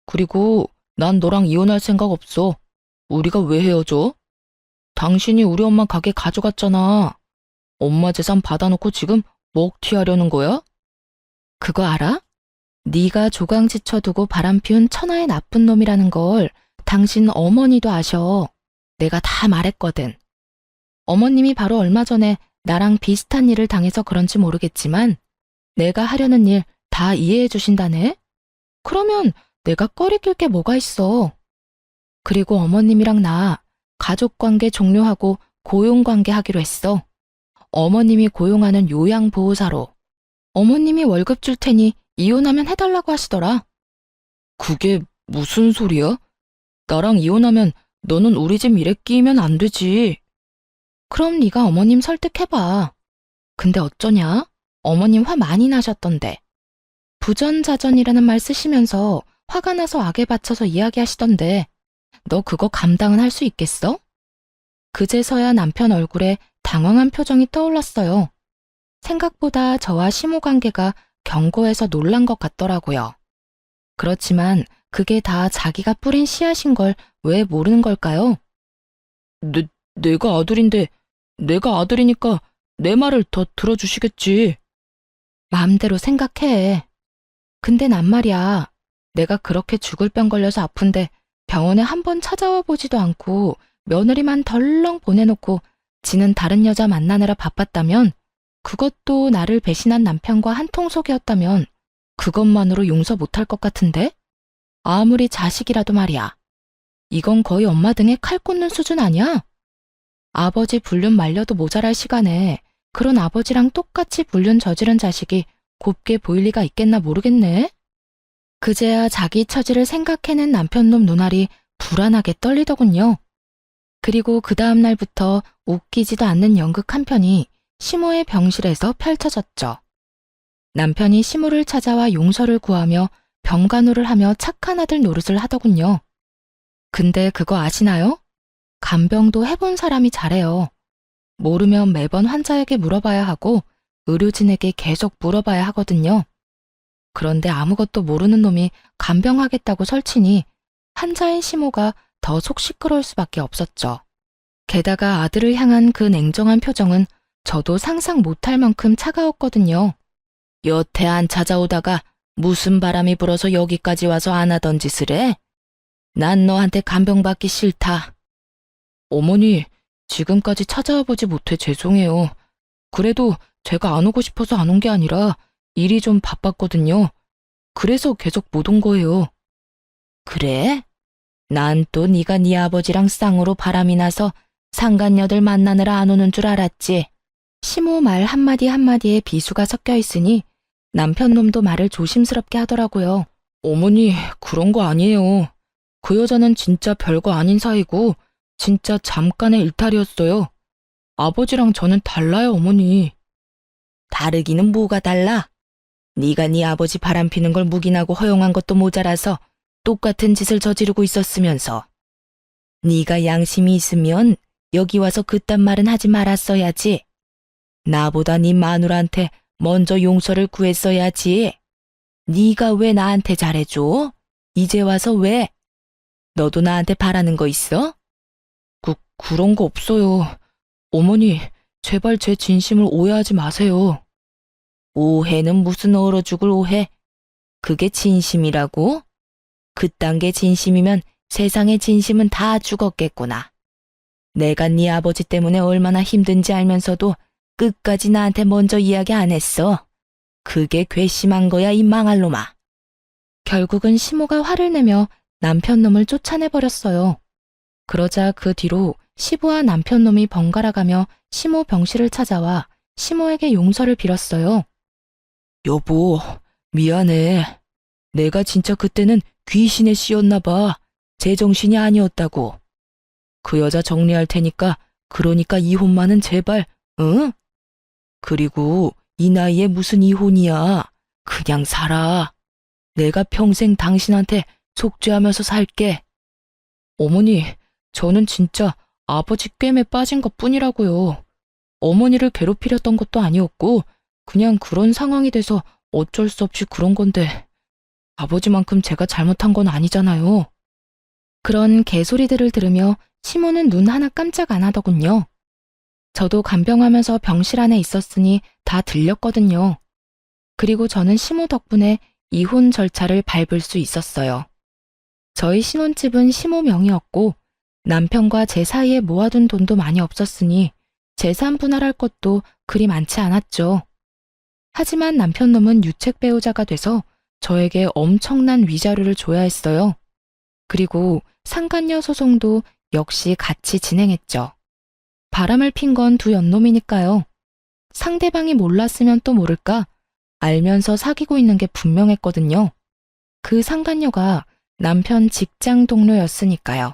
그리고 난 너랑 이혼할 생각 없어. 우리가 왜 헤어져? 당신이 우리 엄마 가게 가져갔잖아. 엄마 재산 받아놓고 지금 먹튀하려는 거야? 그거 알아? 네가 조강지쳐 두고 바람 피운 천하의 나쁜 놈이라는 걸 당신 어머니도 아셔. 내가 다 말했거든. 어머님이 바로 얼마 전에 나랑 비슷한 일을 당해서 그런지 모르겠지만 내가 하려는 일 다 이해해 주신다네? 그러면 내가 꺼리낄 게 뭐가 있어. 그리고 어머님이랑 나 가족관계 종료하고 고용관계 하기로 했어. 어머님이 고용하는 요양보호사로. 어머님이 월급 줄 테니 이혼하면 해달라고 하시더라. 그게 무슨 소리야? 나랑 이혼하면 너는 우리 집 일에 끼면 안 되지. 그럼 네가 어머님 설득해봐. 근데 어쩌냐? 어머님 화 많이 나셨던데. 부전자전이라는 말 쓰시면서 화가 나서 악에 받쳐서 이야기하시던데 너 그거 감당은 할 수 있겠어? 그제서야 남편 얼굴에 당황한 표정이 떠올랐어요. 생각보다 저와 시모 관계가 견고해서 놀란 것 같더라고요. 그렇지만 그게 다 자기가 뿌린 씨앗인 걸 왜 모르는 걸까요? 내가 아들인데 내가 아들이니까 내 말을 더 들어주시겠지. 마음대로 생각해. 근데 난 말이야. 내가 그렇게 죽을 병 걸려서 아픈데 병원에 한 번 찾아와 보지도 않고 며느리만 덜렁 보내놓고 지는 다른 여자 만나느라 바빴다면 그것도 나를 배신한 남편과 한통속이었다면 그것만으로 용서 못할 것 같은데? 아무리 자식이라도 말이야. 이건 거의 엄마 등에 칼 꽂는 수준 아니야? 아버지 불륜 말려도 모자랄 시간에 그런 아버지랑 똑같이 불륜 저지른 자식이 곱게 보일 리가 있겠나 모르겠네. 그제야 자기 처지를 생각해낸 남편놈 눈알이 불안하게 떨리더군요. 그리고 그 다음 날부터 웃기지도 않는 연극 한 편이 시모의 병실에서 펼쳐졌죠. 남편이 시모를 찾아와 용서를 구하며 병간호를 하며 착한 아들 노릇을 하더군요. 근데 그거 아시나요? 간병도 해본 사람이 잘해요. 모르면 매번 환자에게 물어봐야 하고 의료진에게 계속 물어봐야 하거든요. 그런데 아무것도 모르는 놈이 간병하겠다고 설치니 환자인 시모가 더 속 시끄러울 수밖에 없었죠. 게다가 아들을 향한 그 냉정한 표정은 저도 상상 못할 만큼 차가웠거든요. 여태 안 찾아오다가 무슨 바람이 불어서 여기까지 와서 안 하던 짓을 해? 난 너한테 간병받기 싫다. 어머니, 지금까지 찾아와 보지 못해 죄송해요. 그래도 제가 안 오고 싶어서 안 온 게 아니라 일이 좀 바빴거든요. 그래서 계속 못 온 거예요. 그래? 난 또 네가 네 아버지랑 쌍으로 바람이 나서 상간녀들 만나느라 안 오는 줄 알았지. 시모 말 한마디 한마디에 비수가 섞여 있으니 남편 놈도 말을 조심스럽게 하더라고요. 어머니, 그런 거 아니에요. 그 여자는 진짜 별거 아닌 사이고 진짜 잠깐의 일탈이었어요. 아버지랑 저는 달라요, 어머니. 다르기는 뭐가 달라? 네가 네 아버지 바람피는 걸 묵인하고 허용한 것도 모자라서 똑같은 짓을 저지르고 있었으면서. 네가 양심이 있으면 여기 와서 그딴 말은 하지 말았어야지. 나보다 네 마누라한테 먼저 용서를 구했어야지. 네가 왜 나한테 잘해줘? 이제 와서 왜? 너도 나한테 바라는 거 있어? 그런 거 없어요. 어머니, 제발 제 진심을 오해하지 마세요. 오해는 무슨 얼어 죽을 오해? 그게 진심이라고? 그딴 게 진심이면 세상의 진심은 다 죽었겠구나. 내가 네 아버지 때문에 얼마나 힘든지 알면서도 끝까지 나한테 먼저 이야기 안 했어. 그게 괘씸한 거야, 이 망할 놈아. 결국은 시모가 화를 내며 남편 놈을 쫓아내버렸어요. 그러자 그 뒤로 시부와 남편 놈이 번갈아가며 시모 병실을 찾아와 시모에게 용서를 빌었어요. 여보, 미안해. 내가 진짜 그때는 귀신에 씌었나 봐. 제정신이 아니었다고. 그 여자 정리할 테니까 그러니까 이혼만은 제발, 응? 그리고 이 나이에 무슨 이혼이야. 그냥 살아. 내가 평생 당신한테 속죄하면서 살게. 어머니, 저는 진짜 아버지 꿰매 빠진 것뿐이라고요. 어머니를 괴롭히렸던 것도 아니었고 그냥 그런 상황이 돼서 어쩔 수 없이 그런 건데 아버지만큼 제가 잘못한 건 아니잖아요. 그런 개소리들을 들으며 시모는 눈 하나 깜짝 안 하더군요. 저도 간병하면서 병실 안에 있었으니 다 들렸거든요. 그리고 저는 시모 덕분에 이혼 절차를 밟을 수 있었어요. 저희 신혼집은 시모 명의였고 남편과 제 사이에 모아둔 돈도 많이 없었으니 재산 분할할 것도 그리 많지 않았죠. 하지만 남편 놈은 유책 배우자가 돼서 저에게 엄청난 위자료를 줘야 했어요. 그리고 상간녀 소송도 역시 같이 진행했죠. 바람을 핀 건 두 연놈이니까요. 상대방이 몰랐으면 또 모를까 알면서 사귀고 있는 게 분명했거든요. 그 상간녀가 남편 직장 동료였으니까요.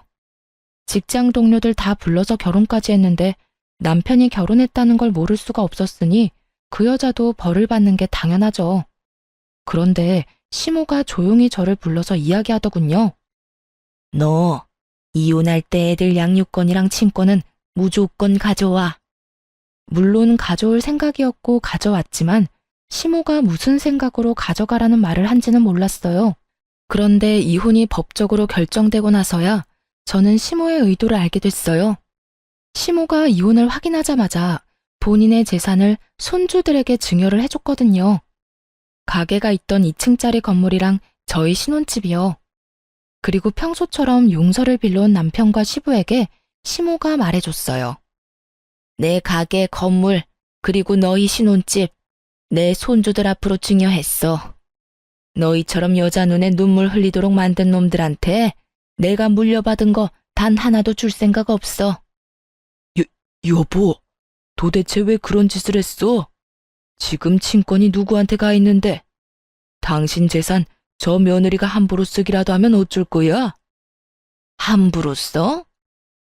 직장 동료들 다 불러서 결혼까지 했는데 남편이 결혼했다는 걸 모를 수가 없었으니 그 여자도 벌을 받는 게 당연하죠. 그런데 시모가 조용히 저를 불러서 이야기하더군요. 너 이혼할 때 애들 양육권이랑 친권은 무조건 가져와. 물론 가져올 생각이었고 가져왔지만 시모가 무슨 생각으로 가져가라는 말을 한지는 몰랐어요. 그런데 이혼이 법적으로 결정되고 나서야 저는 시모의 의도를 알게 됐어요. 시모가 이혼을 확인하자마자 본인의 재산을 손주들에게 증여를 해줬거든요. 가게가 있던 2층짜리 건물이랑 저희 신혼집이요. 그리고 평소처럼 용서를 빌려온 남편과 시부에게 시모가 말해줬어요. 내 가게, 건물, 그리고 너희 신혼집, 내 손주들 앞으로 증여했어. 너희처럼 여자 눈에 눈물 흘리도록 만든 놈들한테 내가 물려받은 거 단 하나도 줄 생각 없어. 여보, 도대체 왜 그런 짓을 했어? 지금 친권이 누구한테 가 있는데? 당신 재산 저 며느리가 함부로 쓰기라도 하면 어쩔 거야? 함부로 써?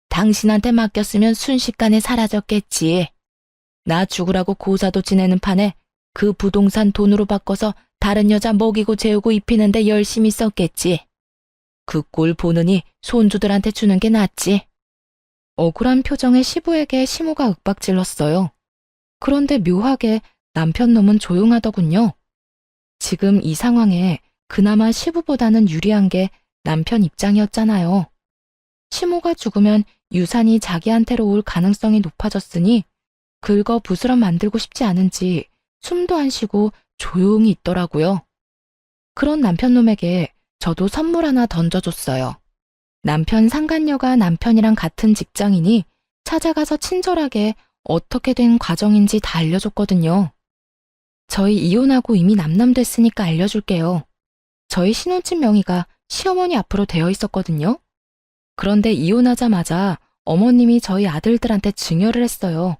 당신한테 맡겼으면 순식간에 사라졌겠지. 나 죽으라고 고사도 지내는 판에 그 부동산 돈으로 바꿔서 다른 여자 먹이고 재우고 입히는데 열심히 썼겠지. 그 꼴 보느니 손주들한테 주는 게 낫지. 억울한 표정의 시부에게 시모가 윽박질렀어요. 그런데 묘하게 남편 놈은 조용하더군요. 지금 이 상황에 그나마 시부보다는 유리한 게 남편 입장이었잖아요. 시모가 죽으면 유산이 자기한테로 올 가능성이 높아졌으니 긁어 부스럼 만들고 싶지 않은지 숨도 안 쉬고 조용히 있더라고요. 그런 남편놈에게 저도 선물 하나 던져줬어요. 남편 상간녀가 남편이랑 같은 직장이니 찾아가서 친절하게 어떻게 된 과정인지 다 알려줬거든요. 저희 이혼하고 이미 남남됐으니까 알려줄게요. 저희 신혼집 명의가 시어머니 앞으로 되어 있었거든요. 그런데 이혼하자마자 어머님이 저희 아들들한테 증여를 했어요.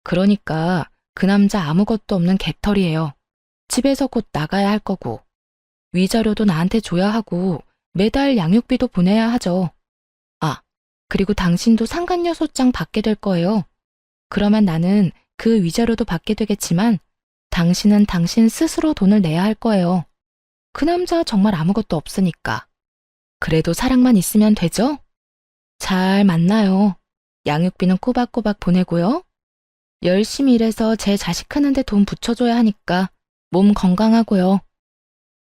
그러니까 그 남자 아무것도 없는 개털이에요. 집에서 곧 나가야 할 거고, 위자료도 나한테 줘야 하고 매달 양육비도 보내야 하죠. 아, 그리고 당신도 상간녀 소장 받게 될 거예요. 그러면 나는 그 위자료도 받게 되겠지만 당신은 당신 스스로 돈을 내야 할 거예요. 그 남자 정말 아무것도 없으니까. 그래도 사랑만 있으면 되죠? 잘 만나요. 양육비는 꼬박꼬박 보내고요. 열심히 일해서 제 자식 크는데 돈 붙여줘야 하니까 몸 건강하고요.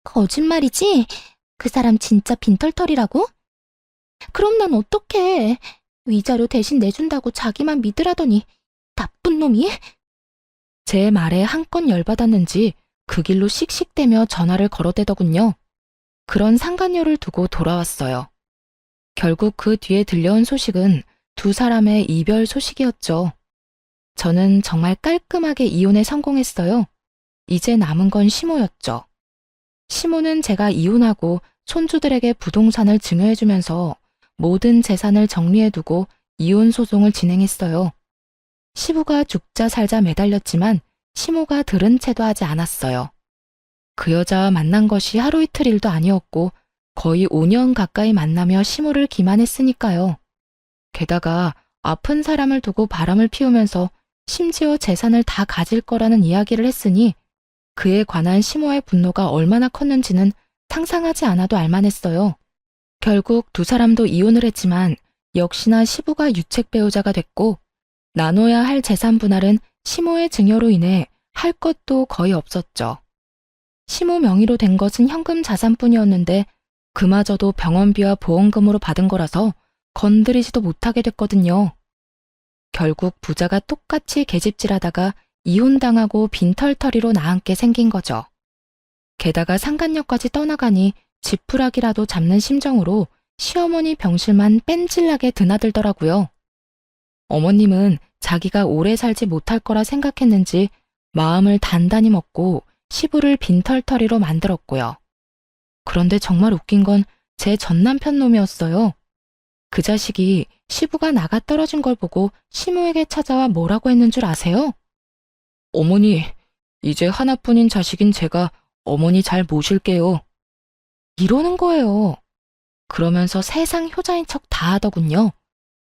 거짓말이지? 그 사람 진짜 빈털털이라고? 그럼 난 어떡해. 위자료 대신 내준다고 자기만 믿으라더니 나쁜 놈이? 제 말에 한껏 열받았는지 그 길로 씩씩대며 전화를 걸어대더군요. 그런 상간녀를 두고 돌아왔어요. 결국 그 뒤에 들려온 소식은 두 사람의 이별 소식이었죠. 저는 정말 깔끔하게 이혼에 성공했어요. 이제 남은 건 시모였죠. 시모는 제가 이혼하고 손주들에게 부동산을 증여해주면서 모든 재산을 정리해두고 이혼 소송을 진행했어요. 시부가 죽자 살자 매달렸지만 시모가 들은 채도 하지 않았어요. 그 여자와 만난 것이 하루 이틀 일도 아니었고 거의 5년 가까이 만나며 시모를 기만했으니까요. 게다가 아픈 사람을 두고 바람을 피우면서 심지어 재산을 다 가질 거라는 이야기를 했으니 그에 관한 시모의 분노가 얼마나 컸는지는 상상하지 않아도 알만했어요. 결국 두 사람도 이혼을 했지만 역시나 시부가 유책 배우자가 됐고 나눠야 할 재산 분할은 시모의 증여로 인해 할 것도 거의 없었죠. 시모 명의로 된 것은 현금 자산뿐이었는데 그마저도 병원비와 보험금으로 받은 거라서 건드리지도 못하게 됐거든요. 결국 부자가 똑같이 계집질하다가 이혼당하고 빈털터리로 나앉게 생긴 거죠. 게다가 상간녀까지 떠나가니 지푸라기라도 잡는 심정으로 시어머니 병실만 뺀질나게 드나들더라고요. 어머님은 자기가 오래 살지 못할 거라 생각했는지 마음을 단단히 먹고 시부를 빈털터리로 만들었고요. 그런데 정말 웃긴 건 제 전남편 놈이었어요. 그 자식이 시부가 나가 떨어진 걸 보고 시모에게 찾아와 뭐라고 했는 줄 아세요? 어머니, 이제 하나뿐인 자식인 제가 어머니 잘 모실게요. 이러는 거예요. 그러면서 세상 효자인 척 다 하더군요.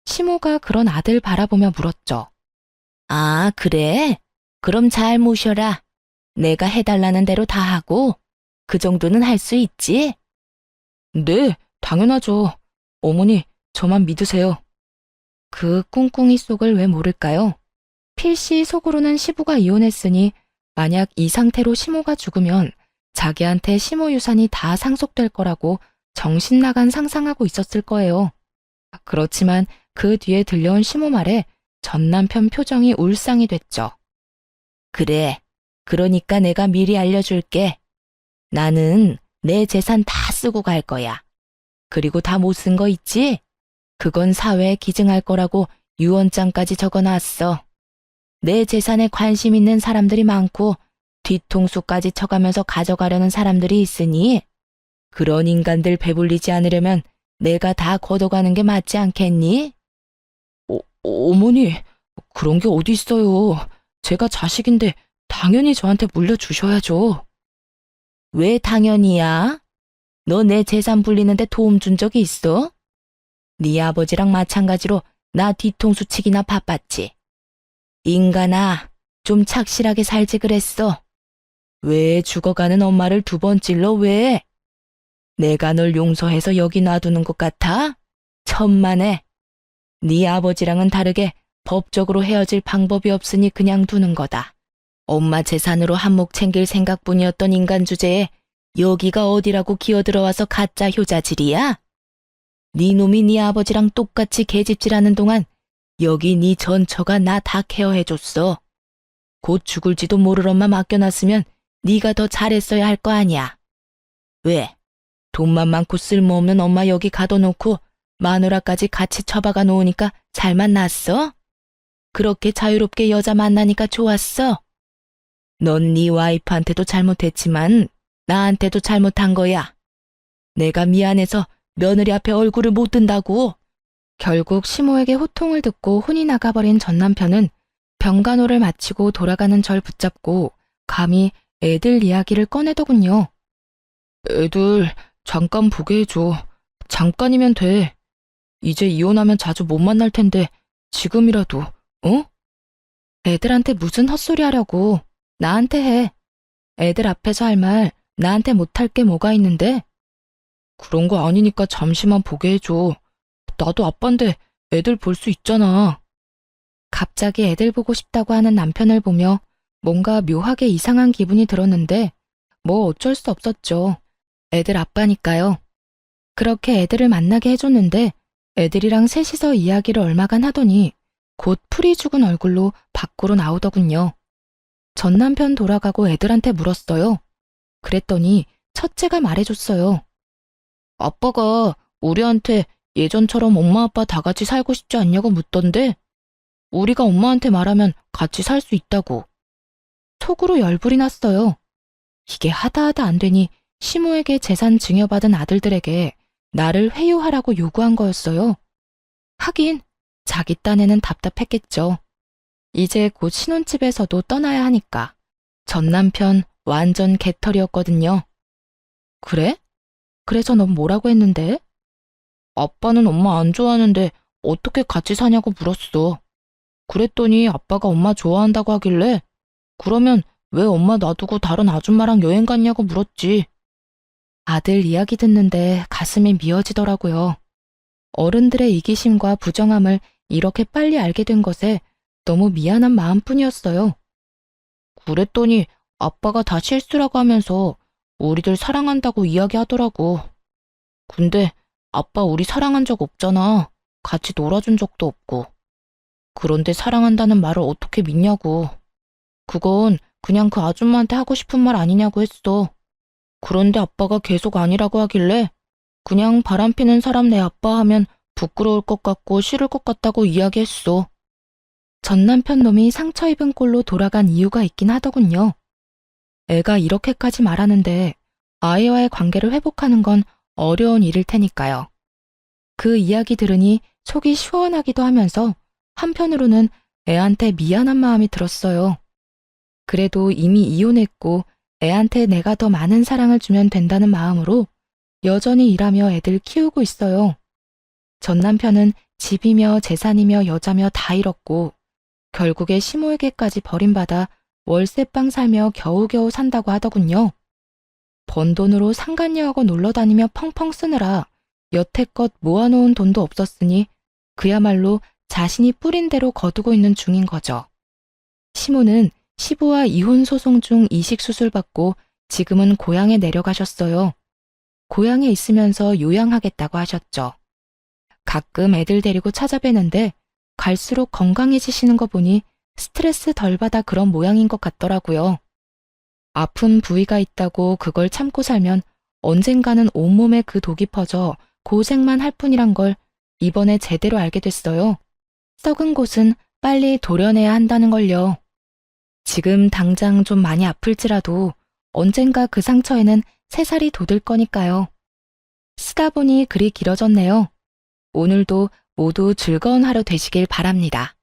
시모가 그런 아들 바라보며 물었죠. 아, 그래? 그럼 잘 모셔라. 내가 해달라는 대로 다 하고, 그 정도는 할 수 있지? 네, 당연하죠. 어머니, 저만 믿으세요. 그 꿍꿍이 속을 왜 모를까요? 필시 속으로는 시부가 이혼했으니 만약 이 상태로 시모가 죽으면 자기한테 시모 유산이 다 상속될 거라고 정신 나간 상상하고 있었을 거예요. 그렇지만 그 뒤에 들려온 시모 말에 전 남편 표정이 울상이 됐죠. 그래, 그러니까 내가 미리 알려줄게. 나는 내 재산 다 쓰고 갈 거야. 그리고 다 못 쓴 거 있지? 그건 사회에 기증할 거라고 유언장까지 적어놨어. 내 재산에 관심 있는 사람들이 많고 뒤통수까지 쳐가면서 가져가려는 사람들이 있으니 그런 인간들 배불리지 않으려면 내가 다 걷어가는 게 맞지 않겠니? 어머니, 그런 게 어디 있어요. 제가 자식인데 당연히 저한테 물려주셔야죠. 왜 당연히야? 너 내 재산 불리는데 도움 준 적이 있어? 네 아버지랑 마찬가지로 나 뒤통수 치기나 바빴지. 인간아, 좀 착실하게 살지 그랬어. 왜 죽어가는 엄마를 두 번 찔러 왜? 내가 널 용서해서 여기 놔두는 것 같아? 천만에. 네 아버지랑은 다르게 법적으로 헤어질 방법이 없으니 그냥 두는 거다. 엄마 재산으로 한몫 챙길 생각뿐이었던 인간 주제에 여기가 어디라고 기어들어와서 가짜 효자질이야? 네 놈이 네 아버지랑 똑같이 계집질하는 동안 여기 네 전처가 나 다 케어해줬어. 곧 죽을지도 모를 엄마 맡겨놨으면 네가 더 잘했어야 할 거 아니야. 왜? 돈만 많고 쓸모없는 엄마 여기 가둬놓고 마누라까지 같이 처박아 놓으니까 잘만 났어? 그렇게 자유롭게 여자 만나니까 좋았어? 넌 네 와이프한테도 잘못했지만 나한테도 잘못한 거야. 내가 미안해서 며느리 앞에 얼굴을 못 든다고. 결국 시모에게 호통을 듣고 혼이 나가버린 전 남편은 병간호를 마치고 돌아가는 절 붙잡고 감히 애들 이야기를 꺼내더군요. 애들 잠깐 보게 해줘. 잠깐이면 돼. 이제 이혼하면 자주 못 만날 텐데 지금이라도, 어? 애들한테 무슨 헛소리 하려고. 나한테 해. 애들 앞에서 할 말 나한테 못할 게 뭐가 있는데? 그런 거 아니니까 잠시만 보게 해줘. 나도 아빠인데 애들 볼 수 있잖아. 갑자기 애들 보고 싶다고 하는 남편을 보며 뭔가 묘하게 이상한 기분이 들었는데 뭐 어쩔 수 없었죠. 애들 아빠니까요. 그렇게 애들을 만나게 해줬는데 애들이랑 셋이서 이야기를 얼마간 하더니 곧 풀이 죽은 얼굴로 밖으로 나오더군요. 전 남편 돌아가고 애들한테 물었어요. 그랬더니 첫째가 말해줬어요. 아빠가 우리한테 예전처럼 엄마 아빠 다 같이 살고 싶지 않냐고 묻던데 우리가 엄마한테 말하면 같이 살 수 있다고. 속으로 열불이 났어요. 이게 하다하다 안 되니 시모에게 재산 증여받은 아들들에게 나를 회유하라고 요구한 거였어요. 하긴 자기 딴에는 답답했겠죠. 이제 곧 신혼집에서도 떠나야 하니까. 전 남편 완전 개털이었거든요. 그래? 그래서 넌 뭐라고 했는데? 아빠는 엄마 안 좋아하는데 어떻게 같이 사냐고 물었어. 그랬더니 아빠가 엄마 좋아한다고 하길래 그러면 왜 엄마 놔두고 다른 아줌마랑 여행 갔냐고 물었지. 아들 이야기 듣는데 가슴이 미어지더라고요. 어른들의 이기심과 부정함을 이렇게 빨리 알게 된 것에 너무 미안한 마음뿐이었어요. 그랬더니 아빠가 다 실수라고 하면서 우리들 사랑한다고 이야기하더라고. 근데 아빠 우리 사랑한 적 없잖아. 같이 놀아준 적도 없고. 그런데 사랑한다는 말을 어떻게 믿냐고. 그건 그냥 그 아줌마한테 하고 싶은 말 아니냐고 했어. 그런데 아빠가 계속 아니라고 하길래 그냥 바람피는 사람 내 아빠 하면 부끄러울 것 같고 싫을 것 같다고 이야기했어. 전 남편 놈이 상처 입은 꼴로 돌아간 이유가 있긴 하더군요. 애가 이렇게까지 말하는데 아이와의 관계를 회복하는 건 어려운 일일 테니까요. 그 이야기 들으니 속이 시원하기도 하면서 한편으로는 애한테 미안한 마음이 들었어요. 그래도 이미 이혼했고 애한테 내가 더 많은 사랑을 주면 된다는 마음으로 여전히 일하며 애들 키우고 있어요. 전 남편은 집이며 재산이며 여자며 다 잃었고 결국에 시모에게까지 버림받아 월세방 살며 겨우겨우 산다고 하더군요. 번 돈으로 상간녀하고 놀러 다니며 펑펑 쓰느라 여태껏 모아놓은 돈도 없었으니 그야말로 자신이 뿌린 대로 거두고 있는 중인 거죠. 시모는 시부와 이혼 소송 중 이식 수술 받고 지금은 고향에 내려가셨어요. 고향에 있으면서 요양하겠다고 하셨죠. 가끔 애들 데리고 찾아뵈는데 갈수록 건강해지시는 거 보니 스트레스 덜 받아 그런 모양인 것 같더라고요. 아픈 부위가 있다고 그걸 참고 살면 언젠가는 온몸에 그 독이 퍼져 고생만 할 뿐이란 걸 이번에 제대로 알게 됐어요. 썩은 곳은 빨리 도려내야 한다는 걸요. 지금 당장 좀 많이 아플지라도 언젠가 그 상처에는 새살이 돋을 거니까요. 쓰다 보니 글이 길어졌네요. 오늘도 모두 즐거운 하루 되시길 바랍니다.